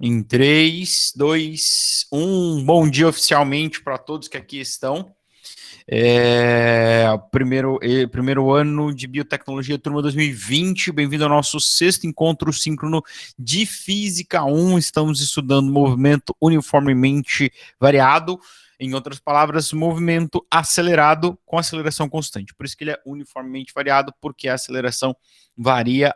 Em 3, 2, 1. Bom dia oficialmente para todos que aqui estão. Primeiro ano de Biotecnologia, turma 2020. Bem-vindo ao nosso sexto encontro síncrono de Física 1. Estamos estudando movimento uniformemente variado. Em outras palavras, movimento acelerado com aceleração constante. Por isso que ele é uniformemente variado, porque a aceleração varia,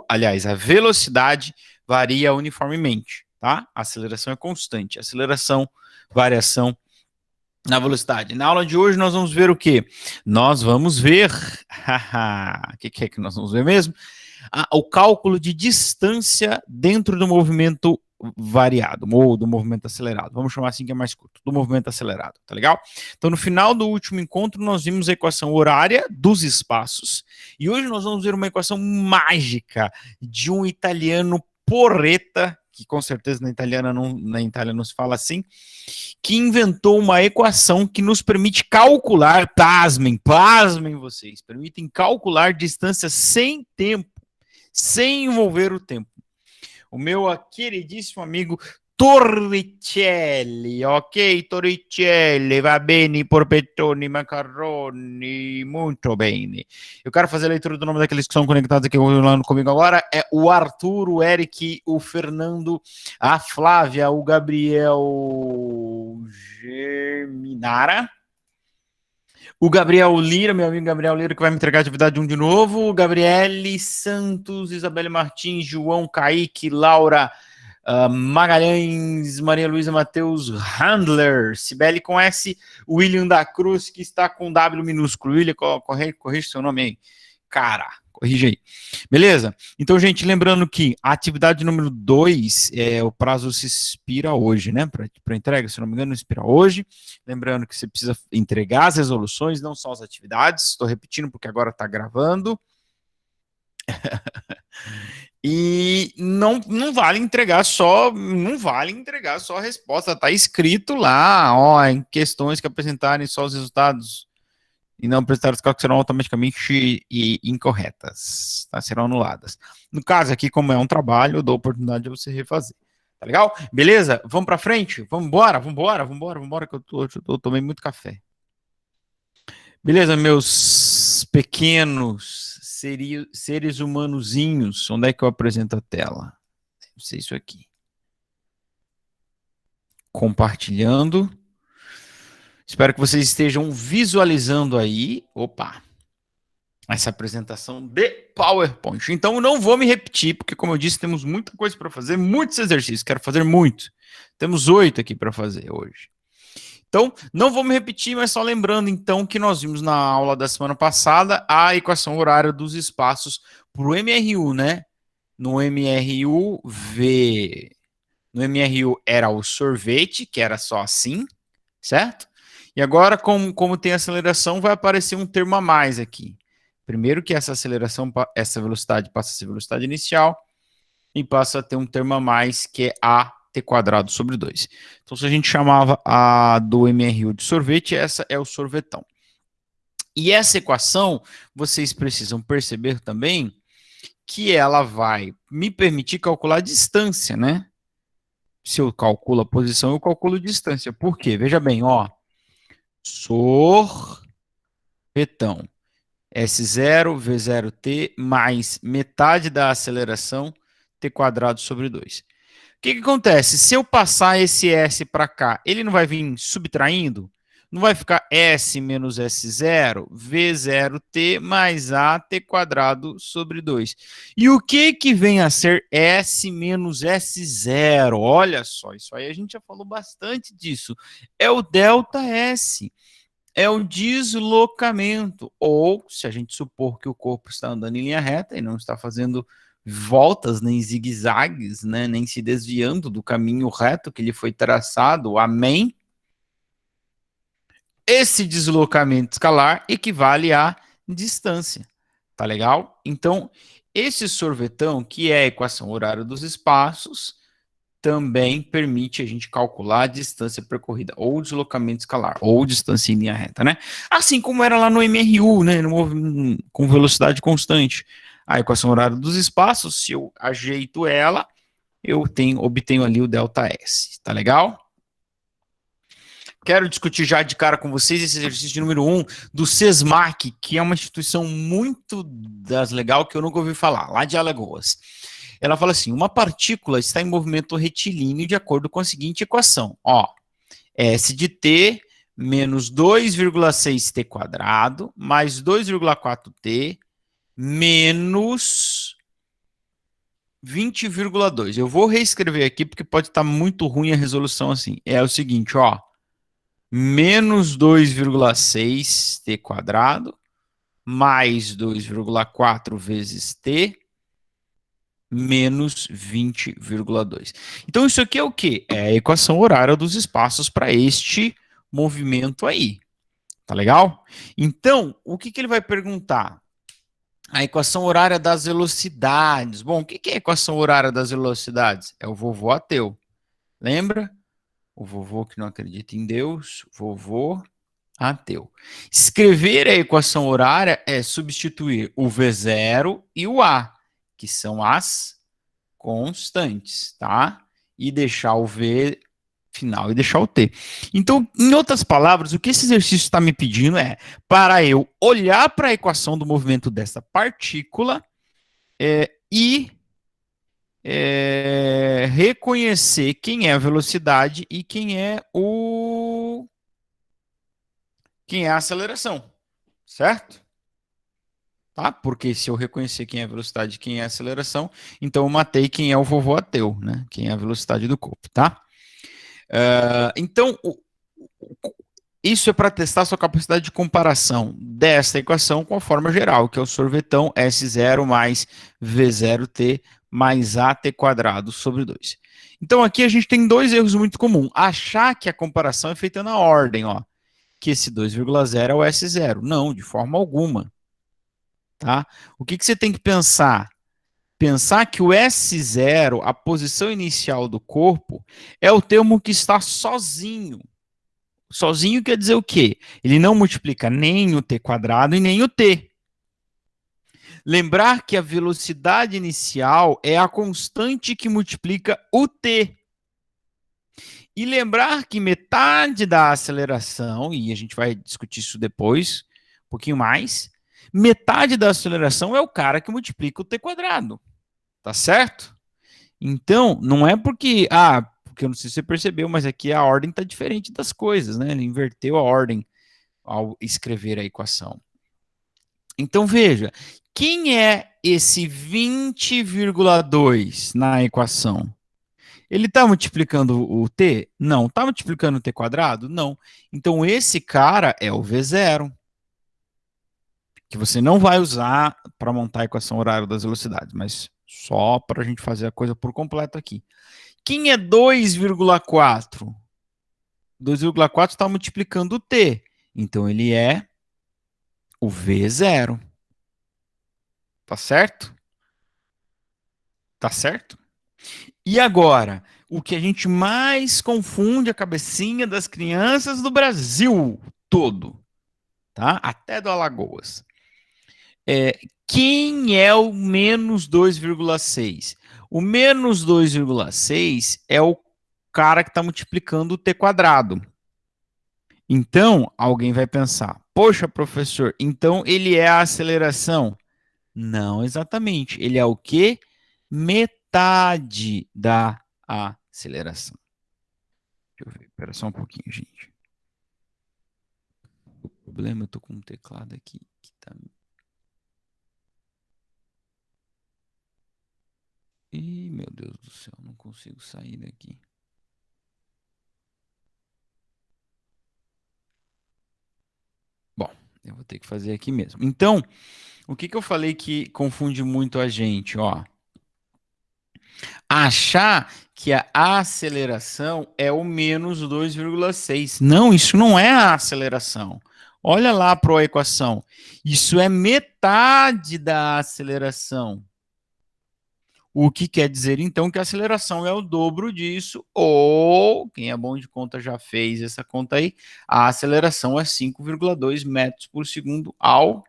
a velocidade varia uniformemente, tá? A aceleração é constante. Aceleração, variação na velocidade. Na aula de hoje nós vamos ver o quê? Nós vamos ver... o que é que nós vamos ver mesmo? O cálculo de distância dentro do movimento variado, ou do movimento acelerado. Vamos chamar assim que é mais curto, do movimento acelerado, tá legal? Então, no final do último encontro, nós vimos a equação horária dos espaços, e hoje nós vamos ver uma equação mágica de um italiano porreta, que com certeza na Itália não se fala assim, que inventou uma equação que nos permite calcular, pasmem vocês, permitem calcular distância sem tempo, sem envolver o tempo. O meu queridíssimo amigo Torricelli, ok? Torricelli, va bene, porpettoni, macarroni, muito bem. Eu quero fazer a leitura do nome daqueles que são conectados aqui comigo agora. É o Arthur, o Eric, o Fernando, a Flávia, o Gabriel Germinara, o Gabriel Lira, meu amigo Gabriel Lira, que vai me entregar a atividade 1 de novo. O Gabriele Santos, Isabelle Martins, João Kaique, Laura Magalhães, Maria Luísa Matheus Handler, Cibele com S, William da Cruz, que está com W minúsculo. William, corrige seu nome aí. Cara, corrige aí. Beleza? Então, gente, lembrando que a atividade número 2, o prazo se expira hoje, né? Para entrega, se não me engano, expira hoje. Lembrando que você precisa entregar as resoluções, não só as atividades. Estou repetindo porque agora está gravando. E não vale entregar só a resposta. Está escrito lá, ó, em questões que apresentarem só os resultados e não apresentar os cálculos serão automaticamente incorretas, tá? Serão anuladas. No caso aqui, como é um trabalho, eu dou a oportunidade de você refazer. Tá legal? Beleza? Vamos para frente? Vamos embora, que eu tomei muito café. Beleza, meus pequenos seres humanozinhos. Onde é que eu apresento a tela? Deve ser isso aqui. Compartilhando. Espero que vocês estejam visualizando aí. Opa! Essa apresentação de PowerPoint. Então, eu não vou me repetir, porque, como eu disse, temos muita coisa para fazer, muitos exercícios, quero fazer muito. Temos 8 aqui para fazer hoje. Então, não vou me repetir, mas só lembrando, então, que nós vimos na aula da semana passada a equação horária dos espaços para o MRU, né? No MRU era o sorvete, que era só assim, certo? E agora, como tem aceleração, vai aparecer um termo a mais aqui. Primeiro que essa essa velocidade passa a ser velocidade inicial e passa a ter um termo a mais que é AT quadrado sobre 2. Então, se a gente chamava a do MRU de sorvete, essa é o sorvetão. E essa equação, vocês precisam perceber também que ela vai me permitir calcular a distância, né? Se eu calculo a posição, eu calculo a distância. Por quê? Veja bem, ó. Sorvetão. S0, V0t, mais metade da aceleração, t quadrado sobre 2. O que acontece? Se eu passar esse S para cá, ele não vai vir subtraindo? Não vai ficar S menos S0, V0t mais AT quadrado sobre 2. E o que vem a ser S menos S0? Olha só, isso aí a gente já falou bastante disso. É o delta S. É o deslocamento, ou se a gente supor que o corpo está andando em linha reta e não está fazendo voltas, nem zigue-zagues, né, nem se desviando do caminho reto que lhe foi traçado, amém? Esse deslocamento escalar equivale à distância, tá legal? Então, esse sorvetão, que é a equação horária dos espaços, também permite a gente calcular a distância percorrida, ou deslocamento escalar, ou distância em linha reta, né? Assim como era lá no MRU, né? Com velocidade constante. A equação horária dos espaços, se eu ajeito ela, eu obtenho ali o ΔS. Tá legal? Quero discutir já de cara com vocês esse exercício número 1 do SESMAC, que é uma instituição muito das legal que eu nunca ouvi falar, lá de Alagoas. Ela fala assim, uma partícula está em movimento retilíneo de acordo com a seguinte equação. Ó, S de t menos 2,6t quadrado mais 2,4t menos 20,2. Eu vou reescrever aqui porque pode estar muito ruim a resolução assim. É o seguinte, ó, menos 2,6t quadrado mais 2,4 vezes t menos 20,2. Então isso aqui é o quê? É a equação horária dos espaços para este movimento aí. Tá legal? Então, o que ele vai perguntar? A equação horária das velocidades. Bom, o que é a equação horária das velocidades? É o vovô ateu. Lembra? O vovô que não acredita em Deus, vovô ateu. Escrever a equação horária é substituir o V0 e o A, que são as constantes, tá? E deixar o V final e deixar o T. Então, em outras palavras, o que esse exercício está me pedindo é para eu olhar para a equação do movimento dessa partícula e reconhecer quem é a velocidade e quem é a aceleração, certo? Tá? Porque se eu reconhecer quem é a velocidade e quem é a aceleração, então eu matei quem é o vovô ateu, né? Quem é a velocidade do corpo, tá? Então, isso é para testar a sua capacidade de comparação desta equação com a forma geral, que é o sorvetão S0 mais V0t mais AT quadrado sobre 2. Então, aqui a gente tem dois erros muito comuns. Achar que a comparação é feita na ordem, ó, que esse 2,0 é o S0. Não, de forma alguma. Tá? O que você tem que pensar? Pensar que o S0, a posição inicial do corpo, é o termo que está sozinho. Sozinho quer dizer o quê? Ele não multiplica nem o t quadrado e nem o t. Lembrar que a velocidade inicial é a constante que multiplica o t. E lembrar que metade da aceleração, e a gente vai discutir isso depois, um pouquinho mais, metade da aceleração é o cara que multiplica o t quadrado. Tá certo? Então, não é porque eu não sei se você percebeu, mas aqui a ordem está diferente das coisas, né? Ele inverteu a ordem ao escrever a equação. Então, veja, quem é esse 20,2 na equação? Ele está multiplicando o t? Não. Está multiplicando o t quadrado? Não. Então, esse cara é o V0, que você não vai usar para montar a equação horária das velocidades, mas só para a gente fazer a coisa por completo aqui. Quem é 2,4? 2,4 está multiplicando o t. Então, ele é o V0. Tá certo? Tá certo? E agora, o que a gente mais confunde a cabecinha das crianças do Brasil todo, tá? Até do Alagoas. Quem é o menos 2,6? O menos 2,6 é o cara que está multiplicando o t quadrado. Então, alguém vai pensar, poxa, professor, então ele é a aceleração? Não exatamente. Ele é o quê? Metade da aceleração. Deixa eu ver, espera só um pouquinho, gente. O problema, eu tô com um teclado aqui que tá... Ih, meu Deus do céu, não consigo sair daqui. Bom, eu vou ter que fazer aqui mesmo. Então, o que eu falei que confunde muito a gente, ó? Achar que a aceleração é o menos 2,6. Não, isso não é a aceleração. Olha lá para a equação. Isso é metade da aceleração. O que quer dizer, então, que a aceleração é o dobro disso, ou, quem é bom de conta já fez essa conta aí, a aceleração é 5,2 metros por segundo ao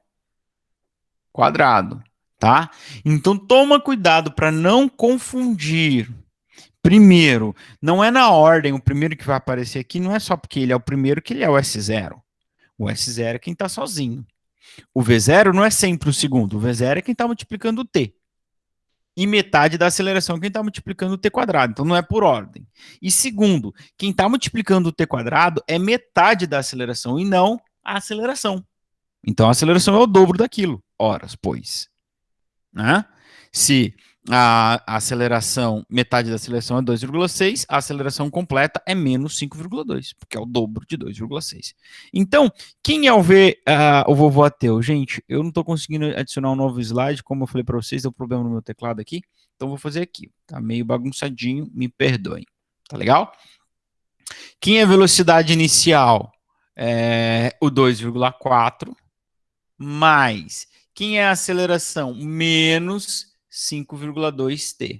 quadrado, tá? Então, toma cuidado para não confundir Primeiro, não é na ordem, o primeiro que vai aparecer aqui não é só porque ele é o primeiro que ele é o S0. O S0 é quem está sozinho. O V0 não é sempre o segundo, o V0 é quem está multiplicando o T. E metade da aceleração é quem está multiplicando o T quadrado, então não é por ordem. E segundo, quem está multiplicando o T quadrado é metade da aceleração e não a aceleração. Então a aceleração é o dobro daquilo, horas, pois. Né? Se a aceleração, metade da aceleração é 2,6, a aceleração completa é menos 5,2, porque é o dobro de 2,6. Então, quem é o vovô ateu? Gente, eu não estou conseguindo adicionar um novo slide, como eu falei para vocês, deu problema no meu teclado aqui, então vou fazer aqui. Tá meio bagunçadinho, me perdoem. Tá legal? Quem é a velocidade inicial? O 2,4 mais quem é a aceleração? Menos 5,2t,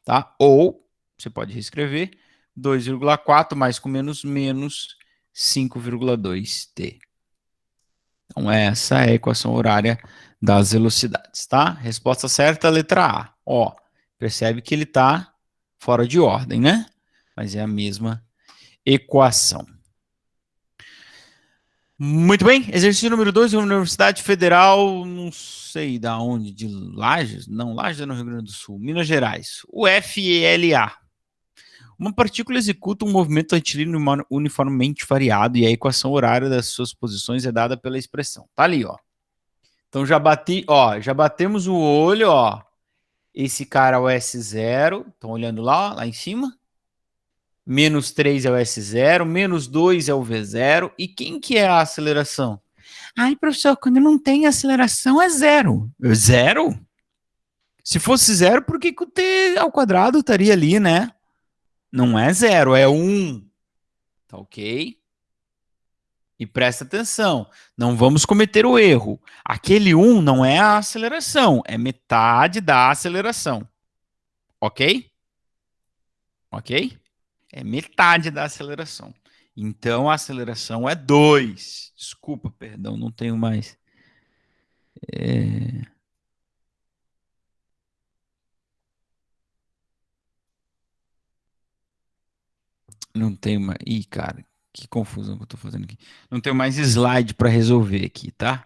tá? Ou, você pode reescrever, 2,4 mais com menos 5,2t. Então, essa é a equação horária das velocidades, tá? Resposta certa, letra A. Ó, percebe que ele está fora de ordem, né? Mas é a mesma equação. Muito bem, exercício número 2, Universidade Federal, não sei da onde, de Lages? Não, Lages é no Rio Grande do Sul, Minas Gerais. O FELA. Uma partícula executa um movimento retilíneo uniformemente variado e a equação horária das suas posições é dada pela expressão. Tá ali, ó. Então já batemos o olho, ó. Esse cara é o S0, estão olhando lá em cima. Menos 3 é o S0, menos 2 é o V0. E quem que é a aceleração? Ai, professor, quando não tem aceleração é zero. Zero? Se fosse zero, por que o T ao quadrado estaria ali, né? Não é zero, é 1. Tá ok? E presta atenção, não vamos cometer o erro. Aquele 1 não é a aceleração, é metade da aceleração. Ok? Ok? É metade da aceleração. Então, a aceleração é 2. Desculpa, perdão, não tenho mais. Não tenho mais. Ih, cara, que confusão que eu tô fazendo aqui. Não tenho mais slide para resolver aqui, tá?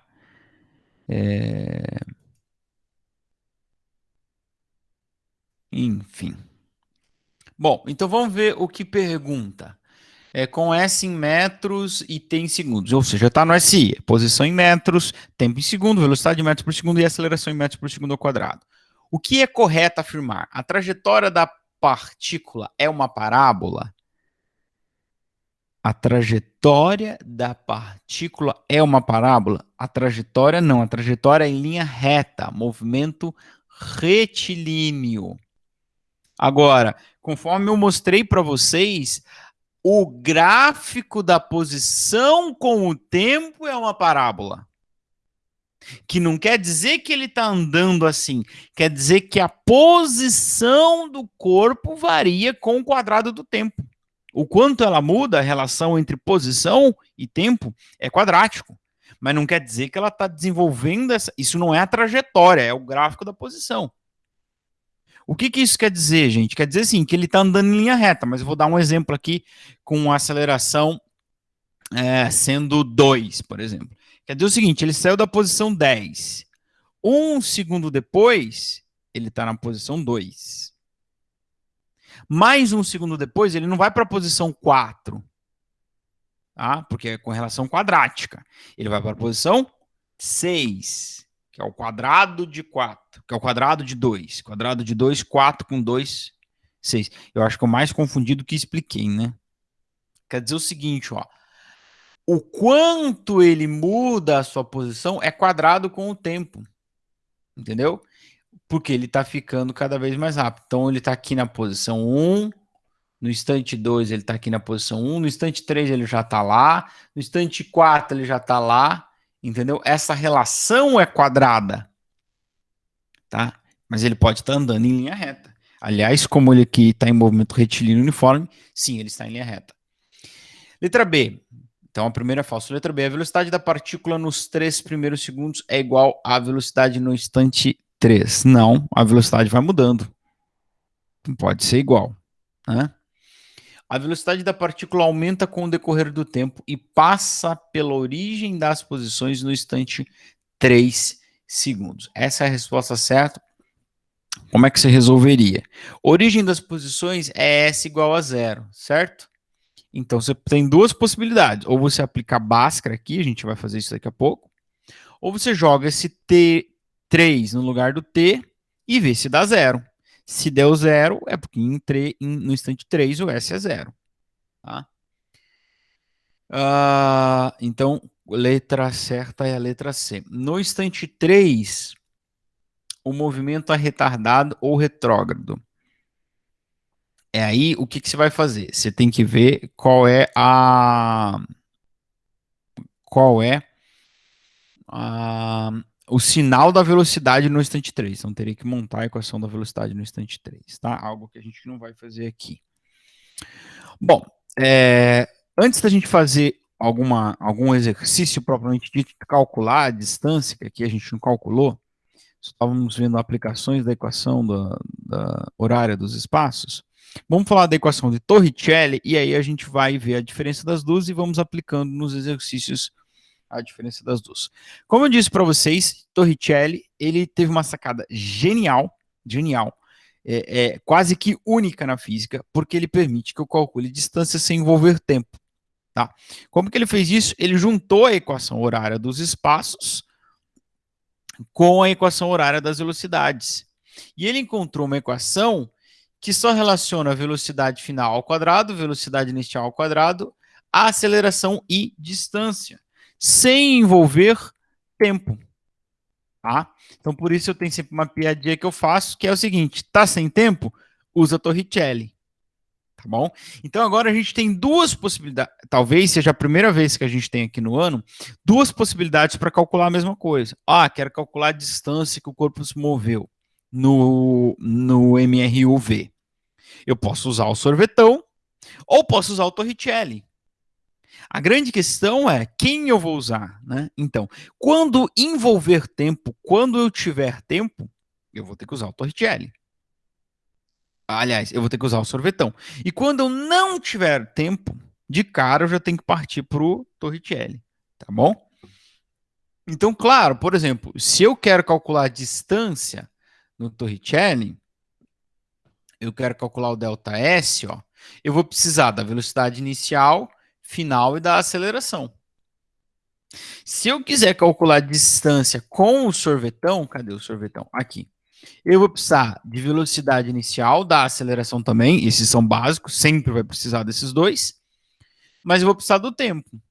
Enfim. Bom, então vamos ver o que pergunta. Com S em metros e T em segundos. Ou seja, está no SI. Posição em metros, tempo em segundo, velocidade em metros por segundo e aceleração em metros por segundo ao quadrado. O que é correto afirmar? A trajetória da partícula é uma parábola? A trajetória da partícula é uma parábola? A trajetória não. A trajetória é em linha reta. Movimento retilíneo. Agora, conforme eu mostrei para vocês, o gráfico da posição com o tempo é uma parábola. Que não quer dizer que ele está andando assim, quer dizer que a posição do corpo varia com o quadrado do tempo. O quanto ela muda, a relação entre posição e tempo, é quadrático. Mas não quer dizer que ela está desenvolvendo essa. Isso não é a trajetória, é o gráfico da posição. O que isso quer dizer, gente? Quer dizer, sim, que ele está andando em linha reta, mas eu vou dar um exemplo aqui com a aceleração sendo 2, por exemplo. Quer dizer o seguinte, ele saiu da posição 10. Um segundo depois, ele está na posição 2. Mais um segundo depois, ele não vai para a posição 4, tá? Porque é com relação quadrática. Ele vai para a posição 6, que é o quadrado de 4, que é o quadrado de 2. Quadrado de 2, 4 com 2, 6. Eu acho que eu mais confundido que expliquei, né? Quer dizer o seguinte, ó. O quanto ele muda a sua posição é quadrado com o tempo. Entendeu? Porque ele está ficando cada vez mais rápido. Então, ele está aqui na posição 1, no instante 2 ele está aqui na posição 1, no instante 3 ele já está lá, no instante 4 ele já está lá, entendeu? Essa relação é quadrada, tá? Mas ele pode estar andando em linha reta. Aliás, como ele aqui está em movimento retilíneo uniforme, sim, ele está em linha reta. Letra B. Então, a primeira é falsa. Letra B. A velocidade da partícula nos 3 primeiros segundos é igual à velocidade no instante 3. Não, a velocidade vai mudando. Não pode ser igual. né? A velocidade da partícula aumenta com o decorrer do tempo e passa pela origem das posições no instante 3 segundos. Essa é a resposta certa. Como é que você resolveria? Origem das posições é S igual a zero, certo? Então você tem duas possibilidades. Ou você aplica a Bhaskara aqui, a gente vai fazer isso daqui a pouco. Ou você joga esse T3 no lugar do T e vê se dá zero. Se deu zero, é porque no instante 3 o S é zero. Tá? Então, letra certa é a letra C. No instante 3, o movimento é retardado ou retrógrado. É aí, o que, que você vai fazer? Você tem que ver qual é o sinal da velocidade no instante 3. Então, teria que montar a equação da velocidade no instante 3, tá? Algo que a gente não vai fazer aqui. Bom, antes da gente fazer algum exercício propriamente dito, calcular a distância, que aqui a gente não calculou, estávamos vendo aplicações da equação da horária dos espaços. Vamos falar da equação de Torricelli e aí a gente vai ver a diferença das duas e vamos aplicando nos exercícios a diferença das duas. Como eu disse para vocês, Torricelli, ele teve uma sacada genial, quase que única na física, porque ele permite que eu calcule distância sem envolver tempo. Tá? Como que ele fez isso? Ele juntou a equação horária dos espaços com a equação horária das velocidades. E ele encontrou uma equação que só relaciona a velocidade final ao quadrado, velocidade inicial ao quadrado, a aceleração e distância, sem envolver tempo. Tá? Então, por isso eu tenho sempre uma piadinha que eu faço, que é o seguinte, tá sem tempo? Usa Torricelli. Tá bom? Então agora a gente tem duas possibilidades, talvez seja a primeira vez que a gente tem aqui no ano, duas possibilidades para calcular a mesma coisa. Quero calcular a distância que o corpo se moveu no MRUV. Eu posso usar o sorvetão ou posso usar o Torricelli. A grande questão é quem eu vou usar, né? Então, quando envolver tempo, quando eu tiver tempo, eu vou ter que usar o Torricelli. Aliás, eu vou ter que usar o sorvetão. E quando eu não tiver tempo, de cara eu já tenho que partir para o Torricelli, tá bom? Então, claro, por exemplo, se eu quero calcular a distância no Torricelli, eu quero calcular o ΔS, ó, eu vou precisar da velocidade inicial, final e da aceleração. Se eu quiser calcular a distância com o sorvetão, cadê o sorvetão? Aqui. Eu vou precisar de velocidade inicial, da aceleração também, esses são básicos, sempre vai precisar desses dois, mas eu vou precisar do tempo.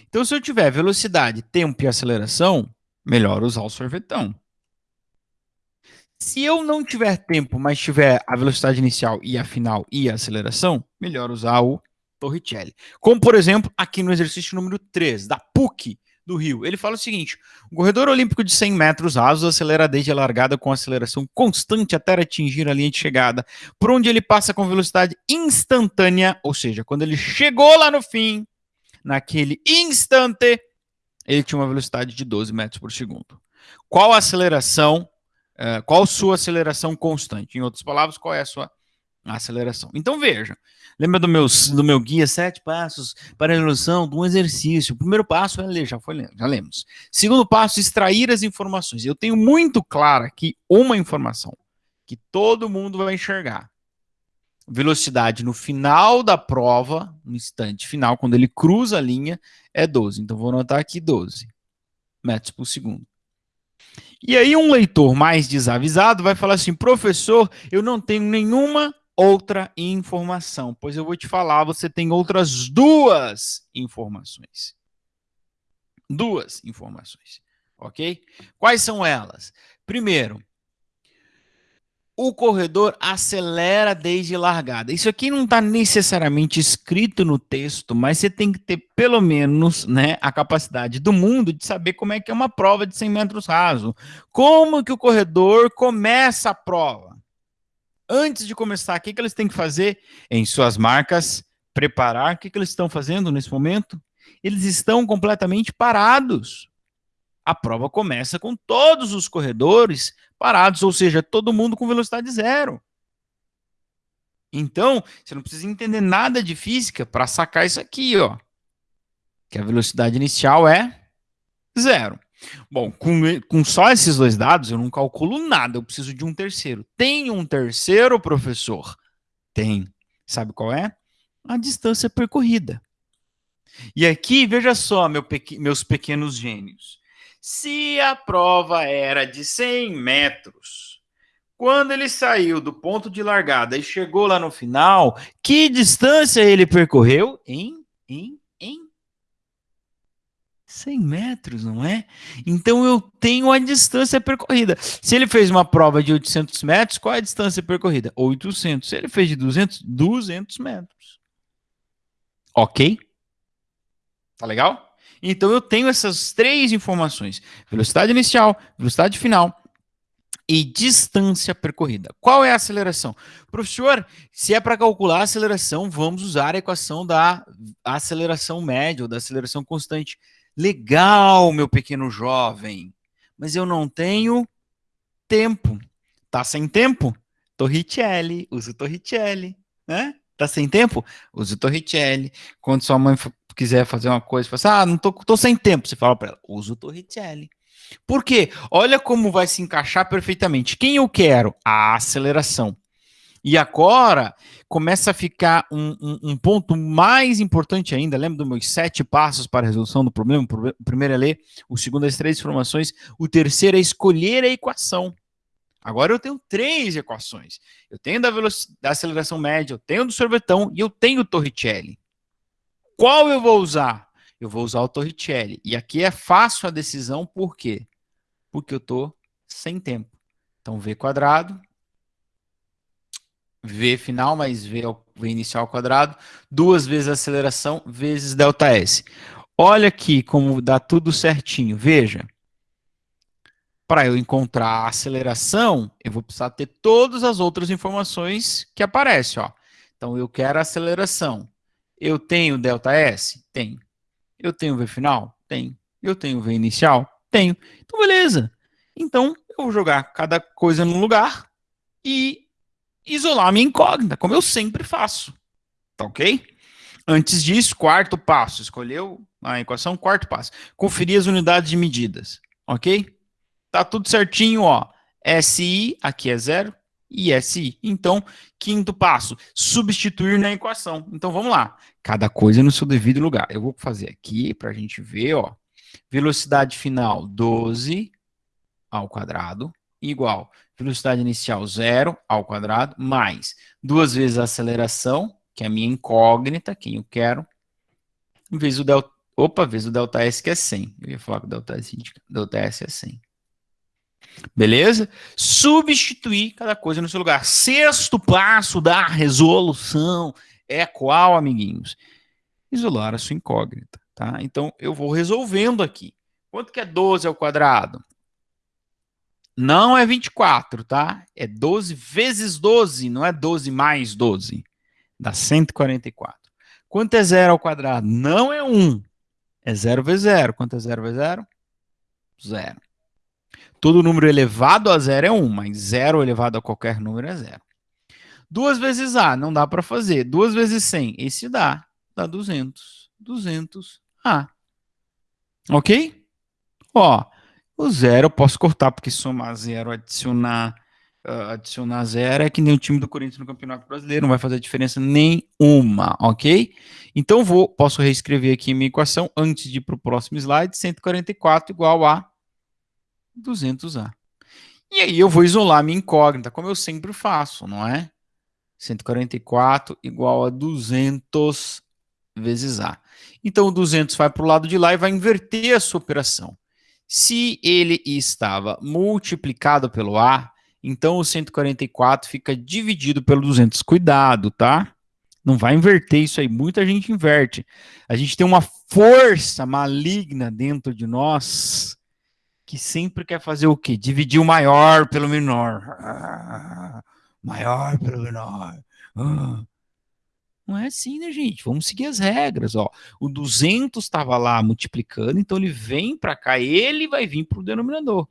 Então, se eu tiver velocidade, tempo e aceleração, melhor usar o sorvetão. Se eu não tiver tempo, mas tiver a velocidade inicial e a final e a aceleração, melhor usar o Torricelli. Como, por exemplo, aqui no exercício número 3, da PUC do Rio. Ele fala o seguinte: o corredor olímpico de 100 metros rasos acelera desde a largada com aceleração constante até atingir a linha de chegada, por onde ele passa com velocidade instantânea, ou seja, quando ele chegou lá no fim, naquele instante, ele tinha uma velocidade de 12 metros por segundo. Qual a aceleração? Qual sua aceleração constante? Em outras palavras, qual é a sua aceleração? Então veja, lembra do meu guia 7 passos para a resolução de um exercício? O primeiro passo é ler, já lemos. Segundo passo, extrair as informações. Eu tenho muito claro aqui uma informação que todo mundo vai enxergar. Velocidade no final da prova, no instante final, quando ele cruza a linha, é 12. Então vou anotar aqui 12 metros por segundo. E aí um leitor mais desavisado vai falar assim: professor, eu não tenho nenhuma outra informação. Pois eu vou te falar, você tem outras duas informações. Duas informações, ok? Quais são elas? Primeiro, o corredor acelera desde largada. Isso aqui não está necessariamente escrito no texto, mas você tem que ter pelo menos, né, a capacidade do mundo de saber como é que é uma prova de 100 metros raso. Como que o corredor começa a prova? Antes de começar, o que eles têm que fazer? Em suas marcas, preparar. O que eles estão fazendo nesse momento? Eles estão completamente parados. A prova começa com todos os corredores parados, ou seja, todo mundo com velocidade zero. Então, você não precisa entender nada de física para sacar isso aqui, ó. Que a velocidade inicial é zero. Bom, com só esses dois dados, eu não calculo nada, eu preciso de um terceiro. Tem um terceiro, professor? Tem. Sabe qual é? A distância percorrida. E aqui, veja só, meus pequenos gênios. Se a prova era de 100 metros, quando ele saiu do ponto de largada e chegou lá no final, que distância ele percorreu? Em 100 metros, não é? Então eu tenho a distância percorrida. Se ele fez uma prova de 800 metros, qual é a distância percorrida? 800. Se ele fez de 200, 200 metros. Ok? Tá legal? Então eu tenho essas três informações: velocidade inicial, velocidade final e distância percorrida. Qual é a aceleração? Professor, se é para calcular a aceleração, vamos usar a equação da aceleração média ou da aceleração constante. Legal, meu pequeno jovem, mas eu não tenho tempo. Tá sem tempo? Torricelli, usa o Torricelli, né? Tá sem tempo? Usa o Torricelli. Quando sua mãe quiser fazer uma coisa, fala assim, não tô sem tempo, você fala para ela, usa o Torricelli. Por quê? Olha como vai se encaixar perfeitamente. Quem eu quero? A aceleração. E agora começa a ficar um ponto mais importante ainda. Lembra dos meus 7 passos para a resolução do problema? O primeiro é ler, o segundo é as 3 informações, o terceiro é escolher a equação. Agora eu tenho 3 equações. Eu tenho da aceleração média, eu tenho do sorvetão e eu tenho o Torricelli. Qual eu vou usar? Eu vou usar o Torricelli. E aqui é fácil a decisão, por quê? Porque eu estou sem tempo. Então, V quadrado, V final mais V inicial ao quadrado, 2 vezes a aceleração, vezes ΔS. Olha aqui como dá tudo certinho. Veja, para eu encontrar a aceleração, eu vou precisar ter todas as outras informações que aparecem. Ó. Então, eu quero a aceleração. Eu tenho ΔS? Tenho. Eu tenho V final? Tenho. Eu tenho V inicial? Tenho. Então, beleza. Então, eu vou jogar cada coisa no lugar e isolar a minha incógnita, como eu sempre faço. Tá ok? Antes disso, quarto passo. Escolheu a equação, quarto passo. Conferir as unidades de medidas. Ok? Tá tudo certinho, ó. SI, aqui é 0, e SI. Então, quinto passo, substituir na equação. Então, vamos lá. Cada coisa no seu devido lugar. Eu vou fazer aqui para a gente ver, ó. Velocidade final, 12 ao quadrado, igual velocidade inicial, 0 ao quadrado, mais 2 vezes a aceleração, que é a minha incógnita, quem eu quero, vezes o delta, vezes o ΔS, que é 100. Eu ia falar que o ΔS é 100. Beleza? Substituir cada coisa no seu lugar. Sexto passo da resolução é qual, amiguinhos? Isolar a sua incógnita, tá? Então, eu vou resolvendo aqui. Quanto que é 12 ao quadrado? Não é 24, tá? É 12 vezes 12, não é 12 mais 12. Dá 144. Quanto é 0 ao quadrado? Não é 1. É 0 vezes 0. Quanto é 0 vezes 0? 0. Todo número elevado a 0 é 1, mas 0 elevado a qualquer número é 0. 2 vezes A, não dá para fazer. 2 vezes 100, esse dá 200. 200A. Ok? Ó, o 0 eu posso cortar, porque somar 0, adicionar 0 é que nem o time do Corinthians no Campeonato Brasileiro, não vai fazer diferença nenhuma, ok? Então posso reescrever aqui minha equação antes de ir para o próximo slide, 144 igual a 200A. E aí eu vou isolar minha incógnita, como eu sempre faço, não é? 144 igual a 200 vezes A. Então, o 200 vai para o lado de lá e vai inverter a sua operação. Se ele estava multiplicado pelo A, então o 144 fica dividido pelo 200. Cuidado, tá? Não vai inverter isso aí. Muita gente inverte. A gente tem uma força maligna dentro de nós que sempre quer fazer o quê? Dividir o maior pelo menor. Maior pelo menor. Não é assim, né, gente? Vamos seguir as regras, ó. O 200 estava lá multiplicando, então ele vem para cá, ele vai vir para o denominador.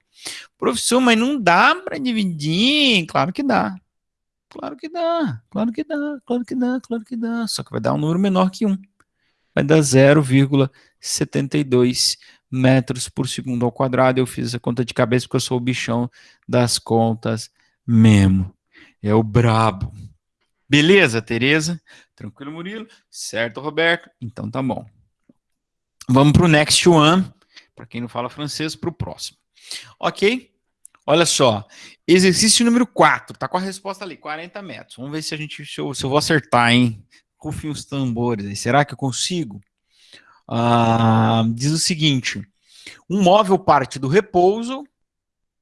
Professor, mas não dá para dividir? Claro que dá. Claro que dá, claro que dá, claro que dá, claro que dá. Só que vai dar um número menor que 1. Vai dar 0,72 metros por segundo ao quadrado. Eu fiz essa conta de cabeça porque eu sou o bichão das contas mesmo. É o brabo. Beleza, Tereza? Tranquilo, Murilo? Certo, Roberto? Então tá bom. Vamos para o next one. Para quem não fala francês, para o próximo. Ok? Olha só. Exercício número 4. Tá com a resposta ali, 40 metros. Vamos ver se eu vou acertar, hein? Rufem os tambores aí. Será que eu consigo? Diz o seguinte: um móvel parte do repouso,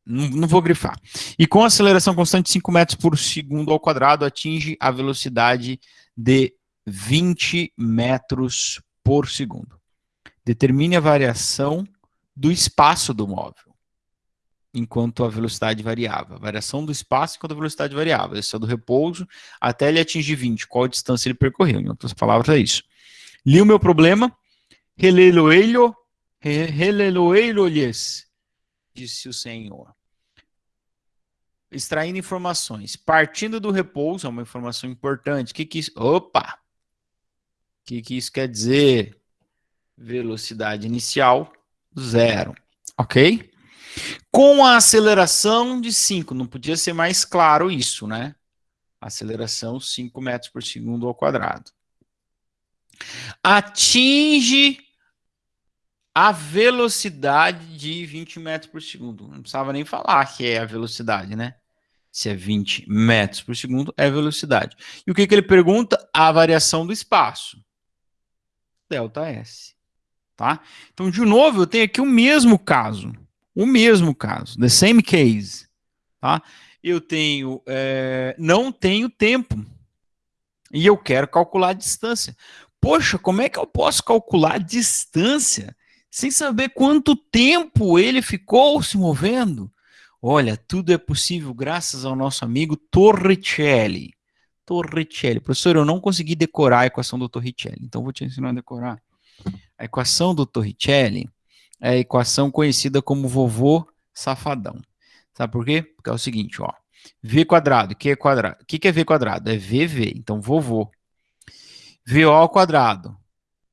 não vou grifar, e com aceleração constante de 5 metros por segundo ao quadrado atinge a velocidade de 20 metros por segundo. Determine a variação do espaço do móvel, enquanto a velocidade variava. A variação do espaço enquanto a velocidade variava. Esse é do repouso até ele atingir 20. Qual a distância ele percorreu? Em outras palavras, é isso. Li o meu problema. Releloeiro-lhes, disse o Senhor. Extraindo informações. Partindo do repouso, é uma informação importante. O que isso... Opa! O que isso quer dizer? Velocidade inicial, 0. Ok? Com a aceleração de 5. Não podia ser mais claro isso, né? Aceleração 5 metros por segundo ao quadrado. Atinge a velocidade de 20 metros por segundo. Não precisava nem falar que é a velocidade, né? Se é 20 metros por segundo, é velocidade. E o que ele pergunta? A variação do espaço. ΔS. Tá? Então, de novo, eu tenho aqui o mesmo caso. O mesmo caso. The same case. Tá? Eu tenho... não tenho tempo. E eu quero calcular a distância. Poxa, como é que eu posso calcular a distância sem saber quanto tempo ele ficou se movendo? Olha, tudo é possível graças ao nosso amigo Torricelli. Torricelli. Professor, eu não consegui decorar a equação do Torricelli, então vou te ensinar a decorar. A equação do Torricelli é a equação conhecida como vovô safadão. Sabe por quê? Porque é o seguinte, ó. V quadrado, que é quadrado? O que é V quadrado? É VV, então vovô. VO ao quadrado.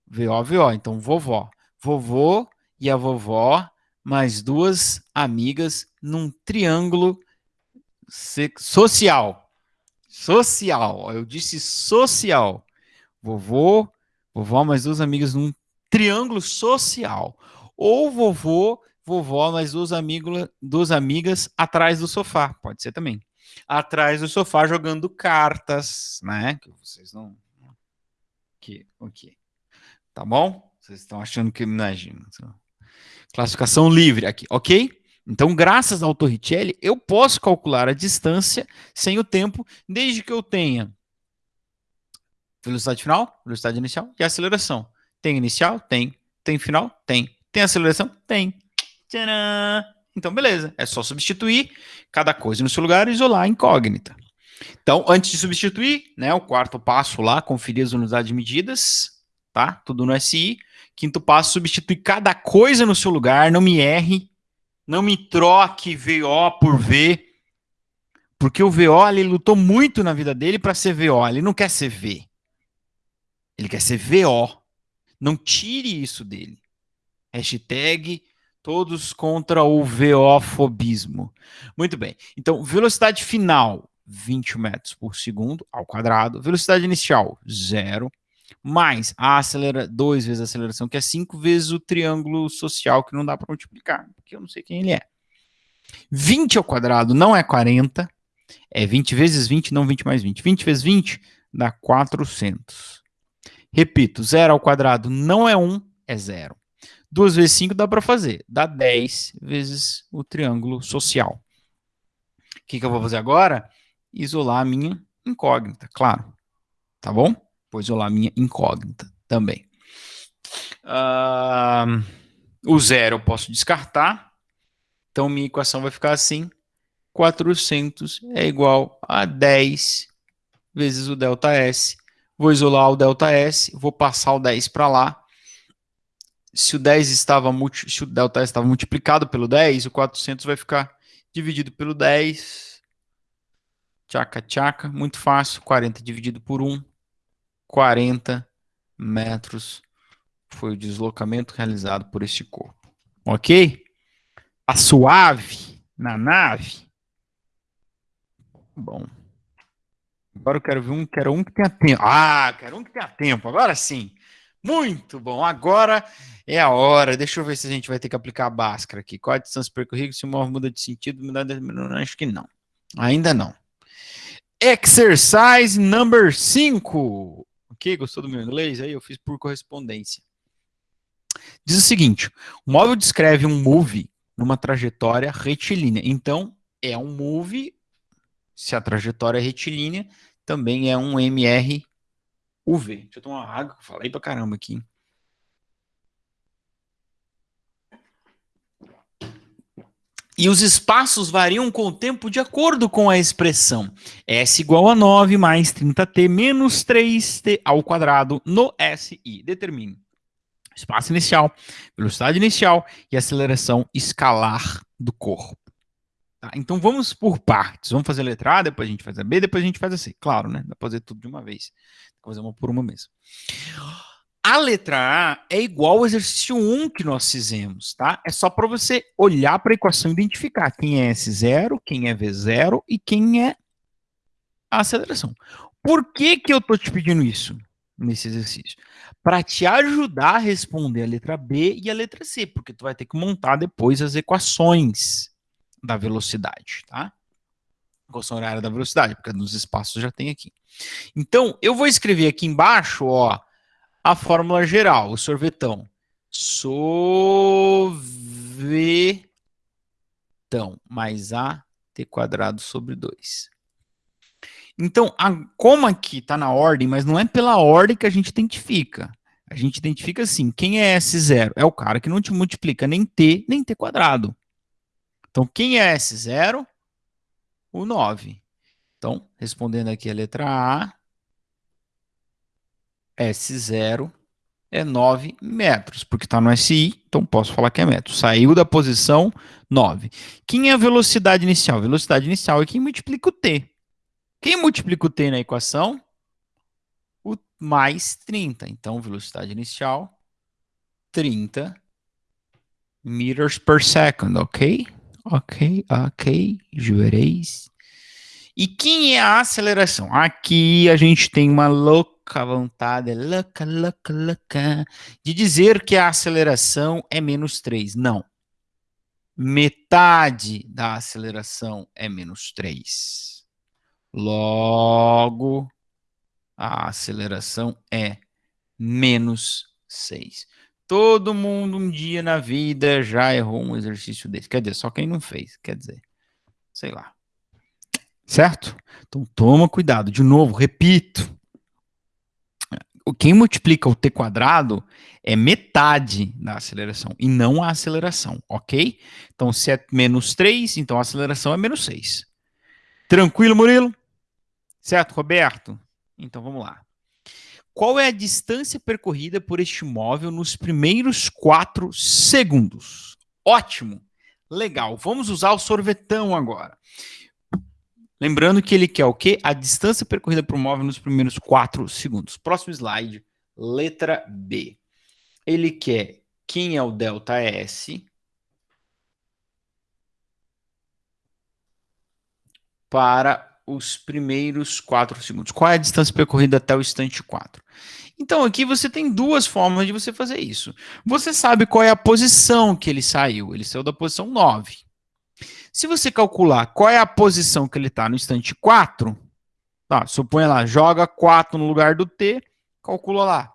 VO, então vovó. Vovô e a vovó, mais duas amigas num triângulo social. Social, eu disse social. Vovô, vovó, mais duas amigas num triângulo social. Ou vovó, mais duas amigas atrás do sofá. Pode ser também. Atrás do sofá jogando cartas, né? Que vocês não. Ok. Tá bom? Vocês estão achando que. Imagina. Classificação livre aqui, ok? Então, graças ao Torricelli, eu posso calcular a distância sem o tempo, desde que eu tenha velocidade final, velocidade inicial e aceleração. Tem inicial? Tem. Tem final? Tem. Tem aceleração? Tem. Tcharam! Então, beleza. É só substituir cada coisa no seu lugar e isolar a incógnita. Então, antes de substituir, né, o quarto passo lá, conferir as unidades medidas, tá? Tudo no SI. Quinto passo, substituir cada coisa no seu lugar, não me erre, não me troque VO por V, porque o VO, ele lutou muito na vida dele para ser VO, ele não quer ser V. Ele quer ser VO. Não tire isso dele. Hashtag todos contra o VO-fobismo. Muito bem. Então, velocidade final, 20 metros por segundo ao quadrado. Velocidade inicial, 0. Mais a 2 vezes a aceleração, que é 5 vezes o triângulo social, que não dá para multiplicar, porque eu não sei quem ele é. 20 ao quadrado não é 40, é 20 vezes 20, não 20 mais 20. 20 vezes 20 dá 400. Repito, 0 ao quadrado não é 1, é 0. 2 vezes 5 dá para fazer, dá 10 vezes o triângulo social. O que eu vou fazer agora? Isolar a minha incógnita, claro. Tá bom? Vou isolar a minha incógnita também. O 0 eu posso descartar. Então, minha equação vai ficar assim. 400 é igual a 10 vezes o ΔS. Vou isolar o ΔS, vou passar o 10 para lá. Se o 10 estava se o ΔS estava multiplicado pelo 10, o 400 vai ficar dividido pelo 10. Tchaca, tchaca, muito fácil. 40 dividido por 1, 40 metros foi o deslocamento realizado por este corpo. Ok? Tá suave na nave? Bom. Agora eu quero ver quero um que tenha tempo. Ah, quero um que tenha tempo. Agora sim. Muito bom. Agora é a hora. Deixa eu ver se a gente vai ter que aplicar a Bhaskara aqui. Qual a distância percorrida? Se o móvel muda de sentido, acho que não. Ainda não. Exercise number 5. Ok? Gostou do meu inglês? Aí eu fiz por correspondência. Diz o seguinte: o móvel descreve um move numa trajetória retilínea. Então, é um move, se a trajetória é retilínea, também é um MRUV. Deixa eu tomar uma água, falei pra caramba aqui. E os espaços variam com o tempo de acordo com a expressão S igual a 9 mais 30t menos 3t ao quadrado no SI. Determine espaço inicial, velocidade inicial e aceleração escalar do corpo. Tá? Então vamos por partes. Vamos fazer a letra A, depois a gente faz a B, depois a gente faz a C. Claro, né? Dá pra fazer tudo de uma vez. Dá pra fazer uma por uma mesmo. A letra A é igual ao exercício 1 que nós fizemos, tá? É só para você olhar para a equação e identificar quem é S0, quem é V0 e quem é a aceleração. Por que que eu estou te pedindo isso nesse exercício? Para te ajudar a responder a letra B e a letra C, porque tu vai ter que montar depois as equações da velocidade, tá? Equação horária da velocidade, porque nos espaços já tem aqui. Então, eu vou escrever aqui embaixo, ó, a fórmula geral, o sorvetão. Sorvetão mais A t quadrado sobre 2. Então, como aqui está na ordem, mas não é pela ordem que a gente identifica. A gente identifica assim, quem é S0? É o cara que não te multiplica nem t quadrado. Então, quem é S0? O 9. Então, respondendo aqui a letra A, S0 é 9 metros, porque está no SI, então posso falar que é metro. Saiu da posição 9. Quem é a velocidade inicial? Velocidade inicial é quem multiplica o T. Quem multiplica o T na equação? O mais 30. Então, velocidade inicial, 30 meters per second, ok? Ok, jureis. E quem é a aceleração? Aqui a gente tem uma louca vontade, louca, de dizer que a aceleração é menos 3. Não. Metade da aceleração é menos 3. Logo, a aceleração é menos 6. Todo mundo um dia na vida já errou um exercício desse. Quer dizer, só quem não fez. Quer dizer, sei lá. Certo? Então toma cuidado. De novo, repito. Quem multiplica o t quadrado é metade da aceleração e não a aceleração, ok? Então se é menos 3, então a aceleração é menos 6. Tranquilo, Murilo? Certo, Roberto? Então vamos lá. Qual é a distância percorrida por este móvel nos primeiros 4 segundos? Ótimo. Legal. Vamos usar o sorvetão agora. Lembrando que ele quer o quê? A distância percorrida por um móvel nos primeiros 4 segundos. Próximo slide, letra B. Ele quer quem é o ΔS para os primeiros 4 segundos. Qual é a distância percorrida até o instante 4? Então, aqui você tem duas formas de você fazer isso. Você sabe qual é a posição que ele saiu. Ele saiu da posição 9. Se você calcular qual é a posição que ele está no instante 4, tá, suponha lá, joga 4 no lugar do T, calcula lá.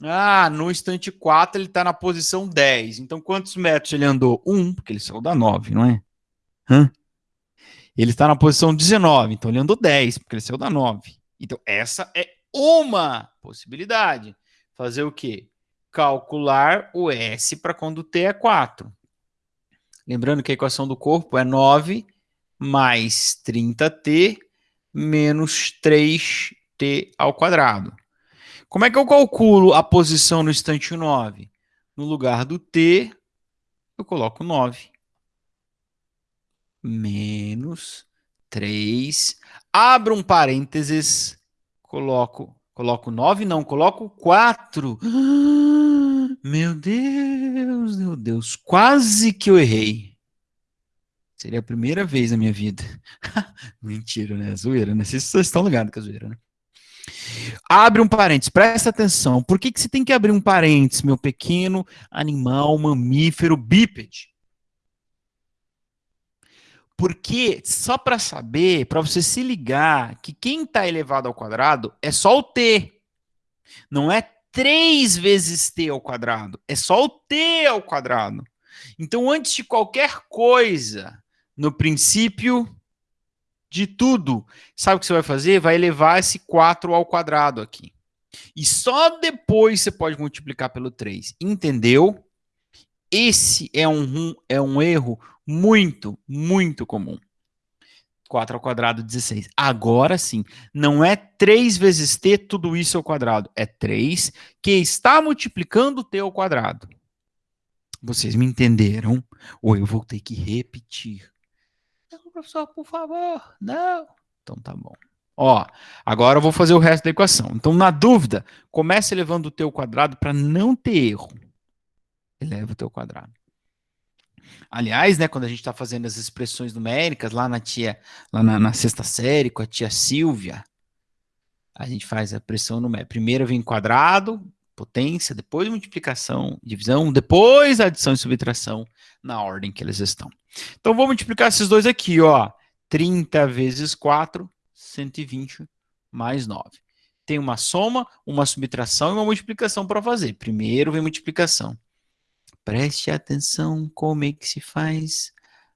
Ah, no instante 4 ele está na posição 10. Então, quantos metros ele andou? 1, porque ele saiu da 9, não é? Ele está na posição 19, então ele andou 10, porque ele saiu da 9. Então, essa é uma possibilidade. Fazer o quê? Calcular o S para quando o T é 4. Lembrando que a equação do corpo é 9 mais 30t menos 3t ao quadrado. Como é que eu calculo a posição no instante 9? No lugar do t, eu coloco 9 menos 3, abro um parênteses, coloco 9, não, coloco 4. Meu Deus, quase que eu errei. Seria a primeira vez na minha vida. Mentira, né? Zoeira, né? Vocês estão ligados com a zoeira, né? Abre um parênteses, presta atenção. Por que você tem que abrir um parênteses, meu pequeno animal mamífero bípede? Porque, só para saber, para você se ligar, que quem está elevado ao quadrado é só o t. Não é 3 vezes t ao quadrado. É só o t ao quadrado. Então, antes de qualquer coisa, no princípio de tudo, sabe o que você vai fazer? Vai elevar esse 4 ao quadrado aqui. E só depois você pode multiplicar pelo 3. Entendeu? Esse é um erro muito comum. 4 ao quadrado, 16. Agora sim, não é 3 vezes t, tudo isso ao quadrado. É 3 que está multiplicando t ao quadrado. Vocês me entenderam? Ou eu vou ter que repetir? Não, professor, por favor. Não. Então tá bom. Ó, agora eu vou fazer o resto da equação. Então, na dúvida, comece elevando o t ao quadrado para não ter erro. Eleva o t ao quadrado. Aliás, né, quando a gente está fazendo as expressões numéricas lá na sexta série com a tia Silvia, a gente faz a pressão numérica. Primeiro vem quadrado, potência, depois multiplicação, divisão, depois adição e subtração na ordem que eles estão. Então vou multiplicar esses dois aqui, ó. 30 vezes 4, 120 mais 9. Tem uma soma, uma subtração e uma multiplicação para fazer. Primeiro vem multiplicação. Preste atenção como é que se faz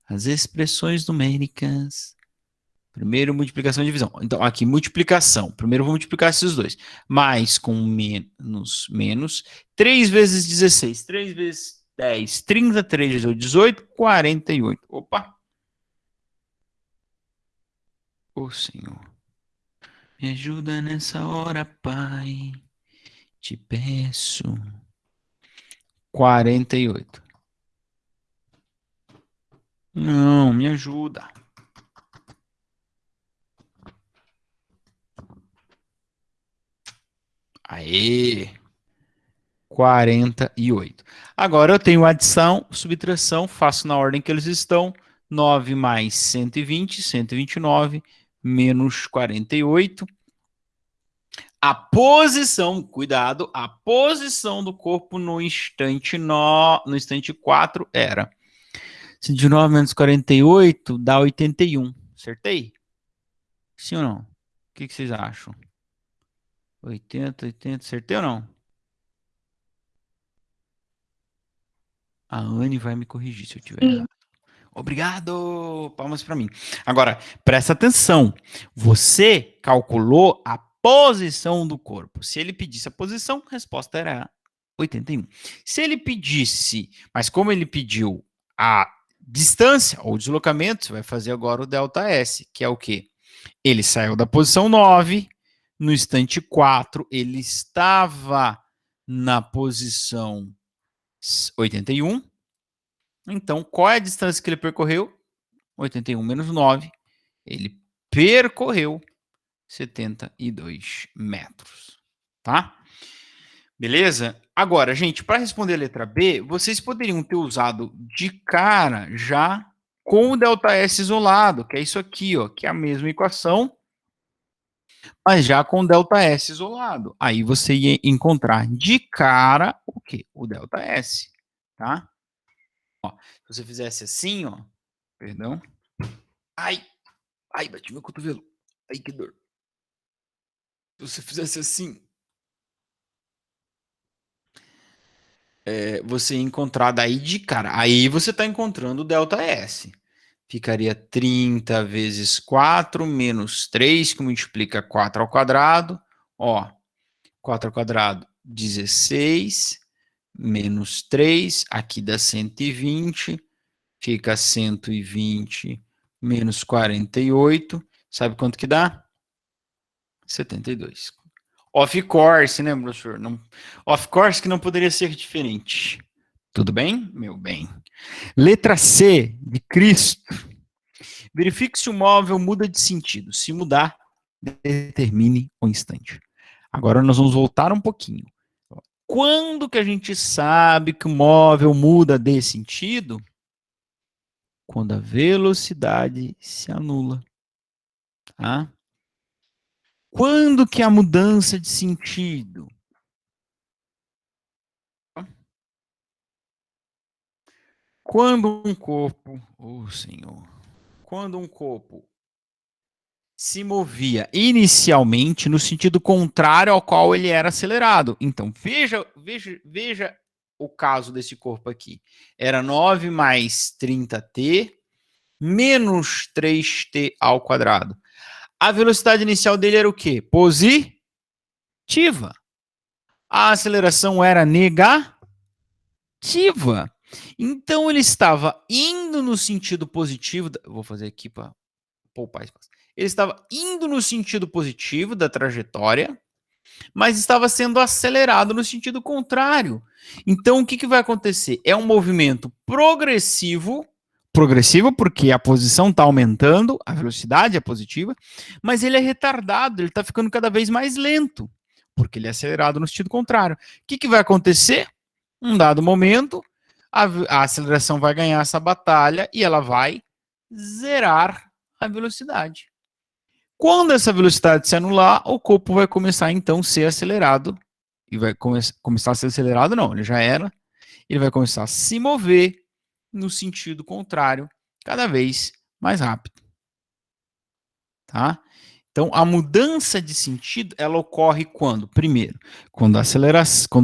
as expressões numéricas. Primeiro, multiplicação e divisão. Então, aqui, multiplicação. Primeiro, vou multiplicar esses dois. Mais com menos. 3 vezes 16. 3 vezes 10. 30, 3 vezes 18, 48. Opa! Ô, Senhor. Me ajuda nessa hora, Pai. Te peço. 48. Não, me ajuda. Aê! 48. Agora eu tenho adição, subtração, faço na ordem que eles estão. 9 mais 120, 129, menos 48. A posição, cuidado, a posição do corpo no instante 4 era 109 menos 48 dá 81. Acertei? Sim ou não? O que vocês acham? 80, acertei ou não? A Anne vai me corrigir se eu tiver errado. Obrigado! Palmas para mim. Agora, presta atenção. Você calculou a posição do corpo. Se ele pedisse a posição, a resposta era 81. Se ele pedisse, mas como ele pediu a distância ou deslocamento, você vai fazer agora o ΔS, que é o quê? Ele saiu da posição 9, no instante 4, ele estava na posição 81. Então, qual é a distância que ele percorreu? 81 menos 9. Ele percorreu 72 metros. Tá? Beleza? Agora, gente, para responder a letra B, vocês poderiam ter usado de cara já com o ΔS isolado, que é isso aqui, ó, que é a mesma equação, mas já com o ΔS isolado. Aí você ia encontrar de cara o quê? O ΔS, tá? Ó, se você fizesse assim, ó, perdão. Ai, bati meu cotovelo. Ai, que dor. Se você fizesse assim, você ia encontrar daí de cara. Aí você está encontrando o ΔS. Ficaria 30 vezes 4 menos 3, que multiplica 4 ao quadrado. Ó, 4 ao quadrado, 16, menos 3, aqui dá 120, fica 120 menos 48. Sabe quanto que dá? 72. Of course, né, professor? Não, of course que não poderia ser diferente. Tudo bem? Meu bem. Letra C, de Cristo. Verifique se o móvel muda de sentido. Se mudar, determine o instante. Agora nós vamos voltar um pouquinho. Quando que a gente sabe que o móvel muda de sentido? Quando a velocidade se anula. Tá? Quando que a mudança de sentido? Quando um corpo, Senhor, quando um corpo se movia inicialmente no sentido contrário ao qual ele era acelerado. Então, veja o caso desse corpo aqui. Era 9 mais 30t menos 3t ao quadrado. A velocidade inicial dele era o quê? Positiva. A aceleração era negativa. Então, ele estava indo no sentido positivo. Vou fazer aqui para poupar espaço. Ele estava indo no sentido positivo da trajetória, mas estava sendo acelerado no sentido contrário. Então, o que vai acontecer? É um movimento progressivo, porque a posição está aumentando, a velocidade é positiva, mas ele é retardado, ele está ficando cada vez mais lento, porque ele é acelerado no sentido contrário. O que vai acontecer? Um dado momento, a aceleração vai ganhar essa batalha e ela vai zerar a velocidade. Quando essa velocidade se anular, o corpo vai começar então a ser acelerado. E vai começar a ser acelerado, não, ele já era. Ele vai começar a se mover no sentido contrário, cada vez mais rápido. Tá? Então, a mudança de sentido, ela ocorre quando? Primeiro, quando a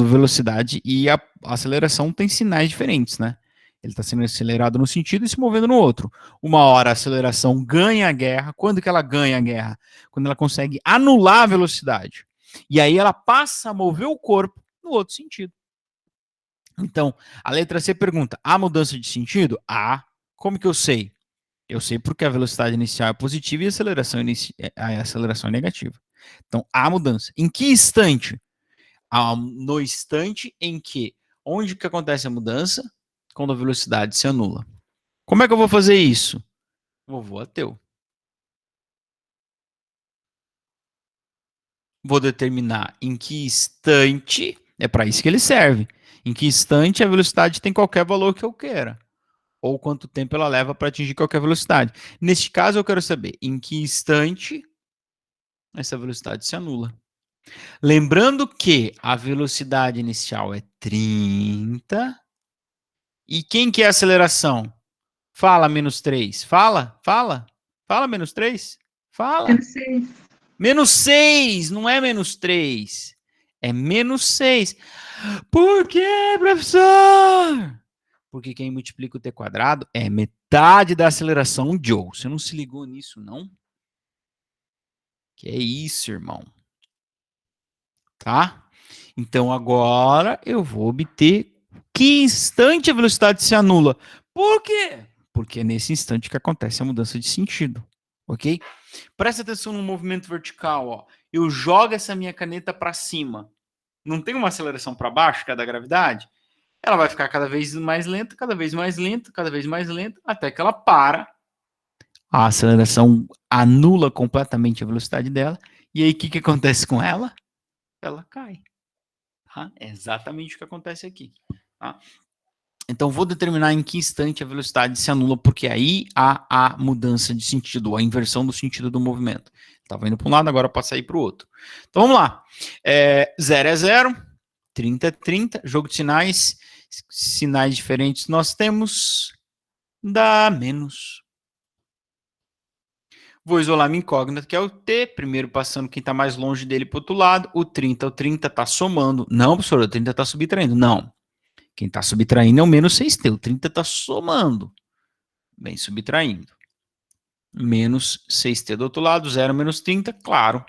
velocidade e a aceleração têm sinais diferentes, né? Ele está sendo acelerado num sentido e se movendo no outro. Uma hora a aceleração ganha a guerra. Quando que ela ganha a guerra? Quando ela consegue anular a velocidade. E aí ela passa a mover o corpo no outro sentido. Então, a letra C pergunta, há mudança de sentido? Há. Como que eu sei? Eu sei porque a velocidade inicial é positiva e a aceleração é negativa. Então, há mudança. Em que instante? No instante em que, onde que acontece a mudança? Quando a velocidade se anula. Como é que eu vou fazer isso? Vovô ateu. Vou determinar em que instante, é para isso que ele serve, em que instante a velocidade tem qualquer valor que eu queira, ou quanto tempo ela leva para atingir qualquer velocidade. Neste caso, eu quero saber em que instante essa velocidade se anula. Lembrando que a velocidade inicial é 30. E quem que é a aceleração? Fala, menos 3. Fala. Fala, menos 3. Fala. Menos 6. Menos 6, não é menos 3. É menos 6. Por quê, professor? Porque quem multiplica o t quadrado é metade da aceleração, Joe. Você não se ligou nisso, não? Que é isso, irmão. Tá? Então, agora eu vou obter que instante a velocidade se anula. Por quê? Porque é nesse instante que acontece a mudança de sentido. Ok? Presta atenção no movimento vertical. Ó. Eu jogo essa minha caneta para cima. Não tem uma aceleração para baixo, que é da gravidade? Ela vai ficar cada vez mais lenta, cada vez mais lenta, cada vez mais lenta, até que ela para. A aceleração anula completamente a velocidade dela. E aí, o que acontece com ela? Ela cai. Tá? É exatamente o que acontece aqui. Tá? Então, vou determinar em que instante a velocidade se anula, porque aí há a mudança de sentido, a inversão do sentido do movimento. Estava indo para um lado, agora passa a ir para o outro. Então, vamos lá. 0 é 0, 30 é 30, jogo de sinais diferentes nós temos, dá menos. Vou isolar minha incógnita, que é o t, primeiro passando quem está mais longe dele para o outro lado, o 30 está somando. Não, professor, o 30 está subtraindo. Não. Quem está subtraindo é o menos 6t, o 30 está somando. Bem, subtraindo. Menos 6t do outro lado, 0 menos 30, claro.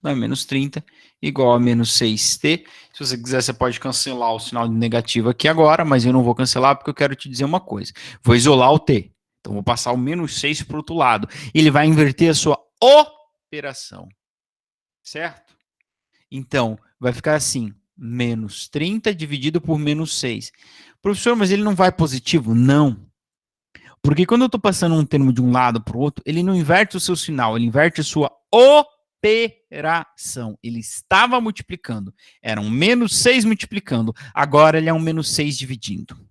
Né? Menos 30 igual a menos 6t. Se você quiser, você pode cancelar o sinal de negativo aqui agora, mas eu não vou cancelar porque eu quero te dizer uma coisa. Vou isolar o t. Então, vou passar o menos 6 para o outro lado. Ele vai inverter a sua operação. Certo? Então, vai ficar assim. Menos 30 dividido por menos 6. Professor, mas ele não vai positivo? Não. Porque quando eu estou passando um termo de um lado para o outro, ele não inverte o seu sinal, ele inverte a sua operação. Ele estava multiplicando. Era um -6 multiplicando. Agora ele é um -6 dividindo.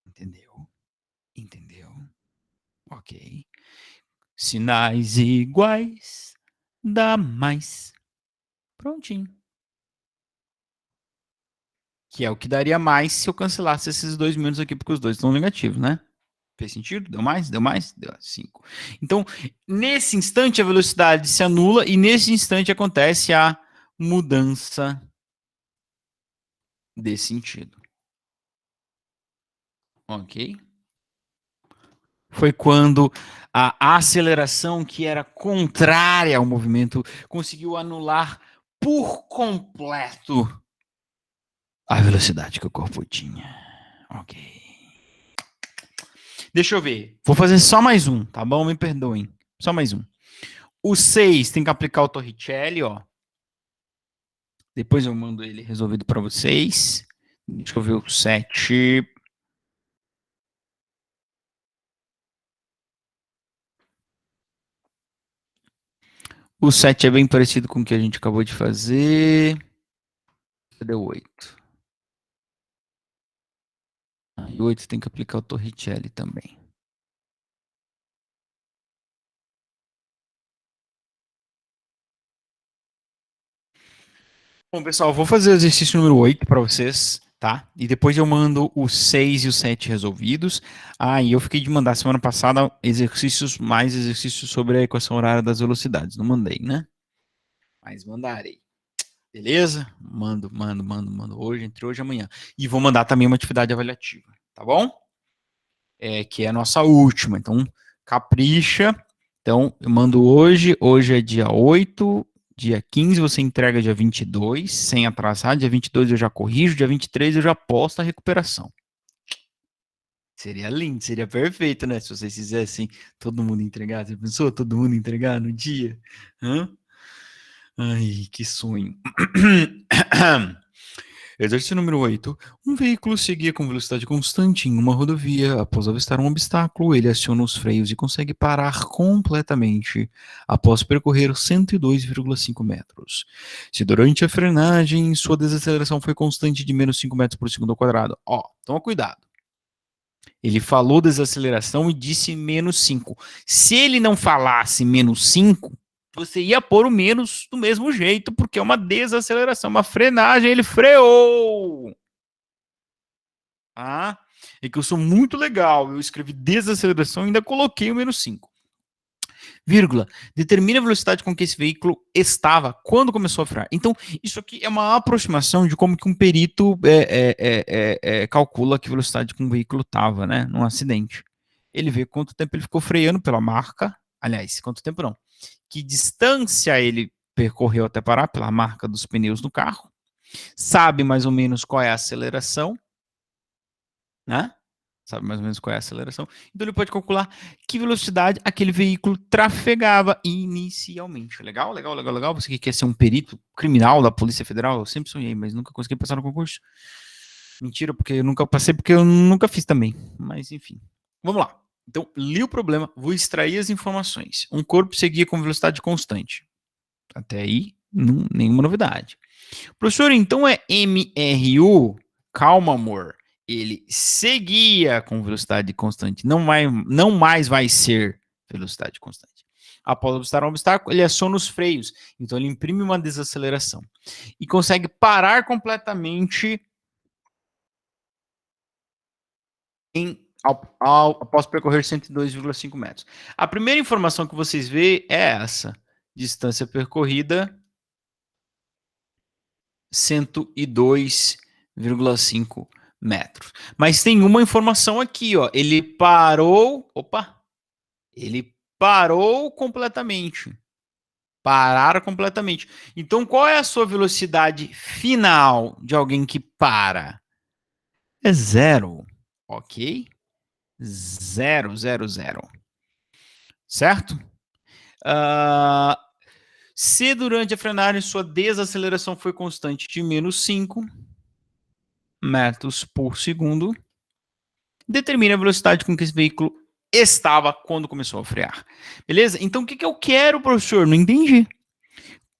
Entendeu? Entendeu? Ok. Sinais iguais dá mais. Prontinho. Que é o que daria mais se eu cancelasse esses 2 menos aqui, porque os dois estão negativos, né? Fez sentido? Deu mais? Deu mais? Deu 5. Então, nesse instante, a velocidade se anula e nesse instante acontece a mudança de sentido. Ok? Foi quando a aceleração, que era contrária ao movimento, conseguiu anular por completo a velocidade que o corpo tinha. Ok. Deixa eu ver. Vou fazer só mais um, tá bom? Me perdoem. Só mais um. O 6 tem que aplicar o Torricelli, ó. Depois eu mando ele resolvido para vocês. Deixa eu ver o 7. O 7 é bem parecido com o que a gente acabou de fazer. Cadê o 8? E o 8 tem que aplicar o Torricelli também. Bom, pessoal, vou fazer o exercício número 8 para vocês, tá? E depois eu mando o 6 e o 7 resolvidos. E eu fiquei de mandar semana passada mais exercícios sobre a equação horária das velocidades. Não mandei, né? Mas mandarei. Beleza? Mando hoje, entre hoje e amanhã. E vou mandar também uma atividade avaliativa, tá bom? Que é a nossa última. Então, capricha. Então, eu mando hoje é dia 8, dia 15 você entrega dia 22, sem atrasar, dia 22 eu já corrijo, dia 23 eu já posto a recuperação. Seria lindo, seria perfeito, né? Se vocês fizessem todo mundo entregar. Você pensou todo mundo entregar no dia? Hã? Ai, que sonho. Exercício número 8. Um veículo seguia com velocidade constante em uma rodovia. Após avistar um obstáculo, ele aciona os freios e consegue parar completamente após percorrer 102,5 metros. Se durante a frenagem sua desaceleração foi constante de menos 5 metros por segundo ao quadrado. Ó, toma cuidado. Ele falou desaceleração e disse menos 5. Se ele não falasse menos 5, você ia pôr o menos do mesmo jeito, porque é uma desaceleração, uma frenagem, ele freou. É que eu sou muito legal, eu escrevi desaceleração e ainda coloquei o menos 5. Vírgula, determina a velocidade com que esse veículo estava quando começou a frear. Então, isso aqui é uma aproximação de como que um perito calcula que velocidade que um veículo estava, né, num acidente. Ele vê quanto tempo ele ficou freando pela marca, aliás, quanto tempo não, que distância ele percorreu até parar pela marca dos pneus do carro, sabe mais ou menos qual é a aceleração, né? Sabe mais ou menos qual é a aceleração. Então ele pode calcular que velocidade aquele veículo trafegava inicialmente. Legal, legal, legal, legal. Você que quer ser um perito criminal da Polícia Federal, eu sempre sonhei, mas nunca consegui passar no concurso. Mentira, porque eu nunca passei, porque eu nunca fiz também. Mas enfim. Vamos lá. Então, li o problema, vou extrair as informações. Um corpo seguia com velocidade constante. Até aí, nenhuma novidade. Professor, então é MRU? Calma, amor. Ele seguia com velocidade constante. Não mais vai ser velocidade constante. Após obstar um obstáculo, ele aciona os freios. Então, ele imprime uma desaceleração. E consegue parar completamente após percorrer 102,5 metros. A primeira informação que vocês vê é essa. Distância percorrida, 102,5 metros. Mas tem uma informação aqui, ó. Ele parou. Opa! Ele parou completamente. Parar completamente. Então, qual é a sua velocidade final de alguém que para? É zero. Ok? Zero, zero, zero. Certo? Se durante a frenagem sua desaceleração foi constante de menos 5 metros por segundo, determine a velocidade com que esse veículo estava quando começou a frear. Beleza? Então, o que eu quero, professor? Não entendi.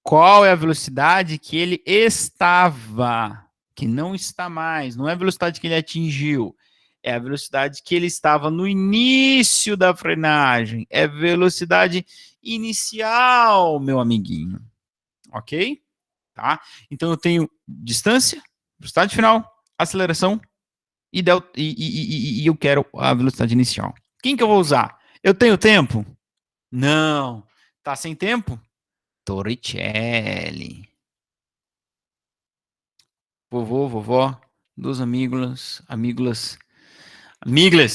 Qual é a velocidade que ele estava, que não está mais, não é a velocidade que ele atingiu, é a velocidade que ele estava no início da frenagem, é velocidade inicial, meu amiguinho, ok? Tá? Então eu tenho distância, velocidade final, aceleração e eu quero a velocidade inicial. Quem que eu vou usar? Eu tenho tempo? Não. Tá sem tempo? Torricelli. Vovô, vovó, duas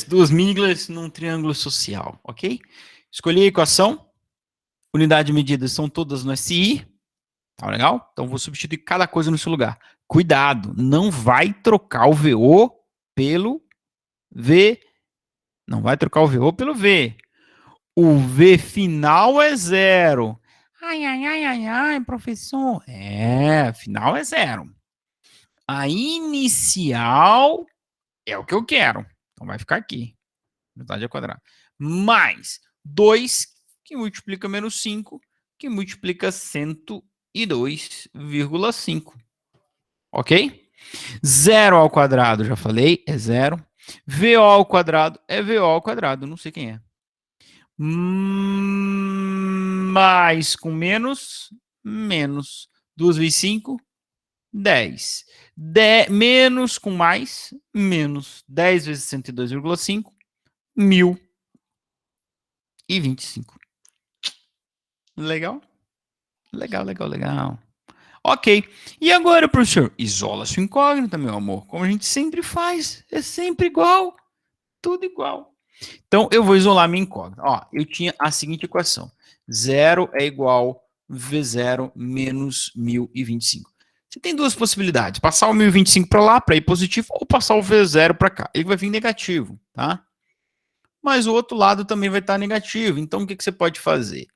duas miglas num triângulo social, ok? Escolhi a equação, unidade de medida são todas no SI, tá legal? Então vou substituir cada coisa no seu lugar. Cuidado, não vai trocar o VO pelo V, não vai trocar o VO pelo V. O V final é zero. Ai, professor. É, final é zero. A inicial é o que eu quero. Então vai ficar aqui. Metade ao quadrado. Mais 2, que multiplica menos 5, que multiplica 102,5. Ok? Zero ao quadrado, já falei, é zero. VO ao quadrado é VO ao quadrado, não sei quem é. Mais com menos, menos. 2 vezes 5, 10. Menos com mais, menos. 10 vezes 102,5, 1.025. Legal? Legal, legal, legal. Ok. E agora, professor? Isola sua incógnita, meu amor. Como a gente sempre faz. É sempre igual. Tudo igual. Então, eu vou isolar minha incógnita. Ó, eu tinha a seguinte equação. 0 é igual V0 menos 1.025. Você tem duas possibilidades. Passar o 1.025 para lá, para ir positivo, ou passar o V0 para cá. Ele vai vir negativo, tá? Mas o outro lado também vai estar negativo. Então, o que você pode fazer?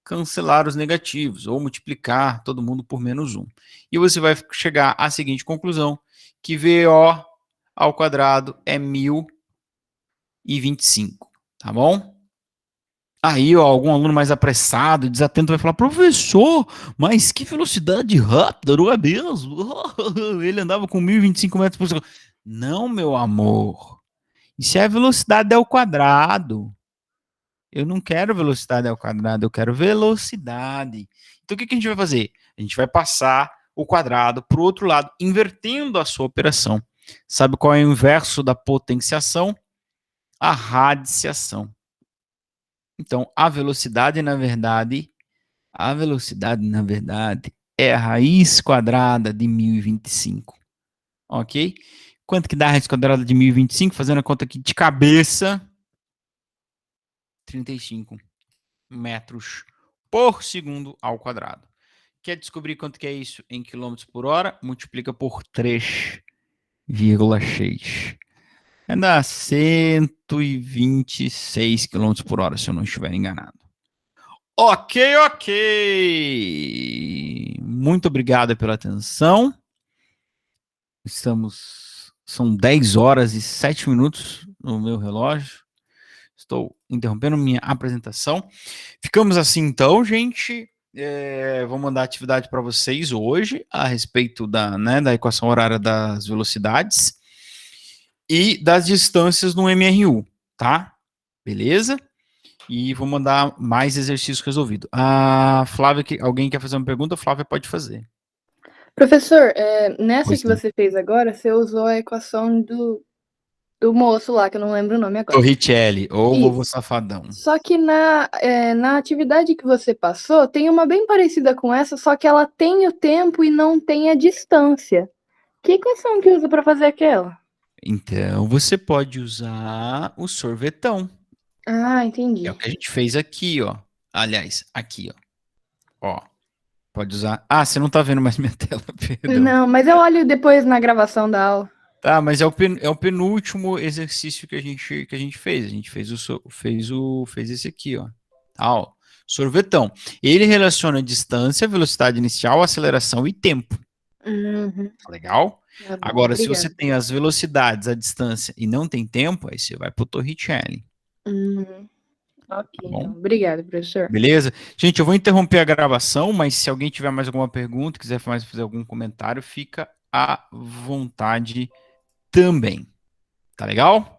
Cancelar os negativos, ou multiplicar todo mundo por menos 1. E você vai chegar à seguinte conclusão, que VO ao quadrado é 1.025, tá bom? Aí, ó, algum aluno mais apressado, desatento, vai falar, professor, mas que velocidade rápida, não é mesmo? Ele andava com 1.025 metros por segundo. Não, meu amor. Isso é velocidade ao quadrado. Eu não quero velocidade ao quadrado, eu quero velocidade. Então, o que a gente vai fazer? A gente vai passar o quadrado para o outro lado, invertendo a sua operação. Sabe qual é o inverso da potenciação? A radiciação. Então, a velocidade, na verdade, é a raiz quadrada de 1.025. Ok? Quanto que dá a raiz quadrada de 1.025? Fazendo a conta aqui de cabeça, 35 metros por segundo ao quadrado. Quer descobrir quanto que é isso em quilômetros por hora? Multiplica por 3,6. É dar 126 quilômetros por hora, se eu não estiver enganado. Ok, ok. Muito obrigado pela atenção. São 10 horas e 7 minutos no meu relógio. Estou interrompendo minha apresentação. Ficamos assim então, gente. Vou mandar atividade para vocês hoje a respeito da equação horária das velocidades e das distâncias no MRU, tá? Beleza? E vou mandar mais exercícios resolvidos. A Flávia, alguém quer fazer uma pergunta? A Flávia pode fazer. Professor, nessa Pois que não. você fez agora, você usou a equação do moço lá, que eu não lembro o nome agora. Torricelli, ou Vovô Isso. Safadão. Só que na atividade que você passou, tem uma bem parecida com essa, só que ela tem o tempo e não tem a distância. Que equação que usa para fazer aquela? Então, você pode usar o sorvetão. Ah, É o entendi. que a gente fez aqui, ó. Aliás, aqui, ó. Ó, pode usar. Ah, você não tá vendo mais minha tela, perdão. Não, mas eu olho depois na gravação da aula. Tá, mas é o penúltimo exercício que a gente fez. A gente fez esse aqui, ó. Tá, ó. Sorvetão. Ele relaciona distância, velocidade inicial, aceleração e tempo. Uhum, Tá legal? tá bom, Agora, se você obrigada. tem as velocidades, a distância e não tem tempo, aí você vai pro Torricelli. Ok, Tá bom? então. Obrigada, professor. Beleza? Gente, eu vou interromper a gravação, mas se alguém tiver mais alguma pergunta, quiser mais fazer algum comentário, fica à vontade também. Tá legal?